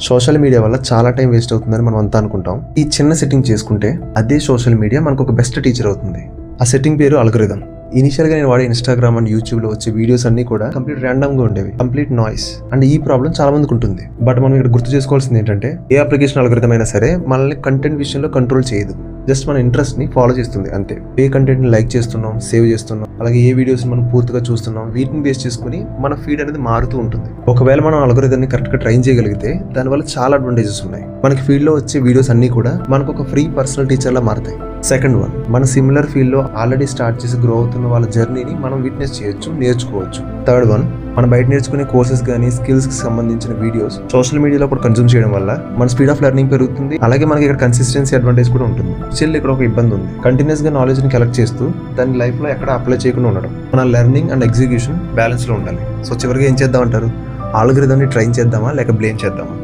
Social media వల్ల చాలా time waste అవుతుందని మనం అంతా అనుకుంటాం. ఈ చిన్న సెట్టింగ్ చేసుకుంటే అదే సోషల్ మీడియా మనకు ఒక బెస్ట్ టీచర్ అవుతుంది. ఆ సెట్టింగ్ పేరు అల్గోరిథం. ఇనిషియల్ గా నేను వాడే ఇన్స్టాగ్రామ్ అండ్ యూట్యూబ్ లో వచ్చే వీడియోస్ అన్ని కూడా కంప్లీట్ ర్యాండమ్ గా ఉండేవి, కంప్లీట్ నాయిస్. అండ్ ఈ ప్రాబ్లం చాలా మందికి ఉంటుంది. బట్ మనం ఇక్కడ గుర్తు చేసుకోవాల్సింది ఏంటంటే, ఏ అప్లికేషన్ అల్గోరిథం అయినా సరే మనల్ని కంటెంట్ విషయంలో కంట్రోల్ చేయదు. జస్ట్ మన ఇంట్రెస్ట్ ని ఫాలో చేస్తుంది అంతే. ఏ కంటెంట్ ని లైక్ చేస్తున్నాం, సేవ్ చేస్తున్నాం, అలాగే ఏ వీడియోస్ మనం పూర్తిగా చూస్తున్నాం, వీటిని బేస్ చేసుకుని మన ఫీడ్ అనేది మారుతూ ఉంటుంది. ఒకవేళ మనం అల్గోరిథం ని కరెక్ట్ గా ట్రైన్ చేయగలిగితే దానివల్ల చాలా అడ్వాంటేజెస్ ఉన్నాయి. మనకి ఫీల్డ్ లో వచ్చే వీడియోస్ అన్ని కూడా మనకు ఒక ఫ్రీ పర్సనల్ టీచర్ లా మారుతాయి. సెకండ్ వన్, మన సిమిలర్ ఫీల్డ్ లో ఆల్రెడీ స్టార్ట్ చేసి గ్రో అవుతున్న వాళ్ళ జర్నీని మనం విట్నెస్ చేయొచ్చు, నేర్చుకోవచ్చు. థర్డ్ వన్, మనం బయట నేర్చుకునే కోర్సెస్ కానీ స్కిల్స్ కి సంబంధించిన వీడియోస్ సోషల్ మీడియాలో కూడా కన్సూమ్ చేయడం వల్ల మన స్పీడ్ ఆఫ్ లెర్నింగ్ పెరుగుతుంది. అలాగే మనకి ఇక్కడ కన్సిస్టెన్సీ అడ్వాంటేజ్ కూడా ఉంటుంది. స్టిల్ ఇక్కడ ఒక ఇబ్బంది ఉంది. కంటిన్యూస్ గా నాలెడ్జ్ ని కలెక్ట్ చేస్తూ దాని లైఫ్ లో ఎక్కడ అప్లై చేయకుండా ఉండడం. మన లెర్నింగ్ అండ్ ఎగ్జిక్యూషన్ బ్యాలెన్స్ లో ఉండాలి. సో చివరిగా ఏం చేద్దాం అంటారు? అల్గోరిథం ని ట్రైన్ చేద్దామా లేక బ్లేమ్ చేద్దామా?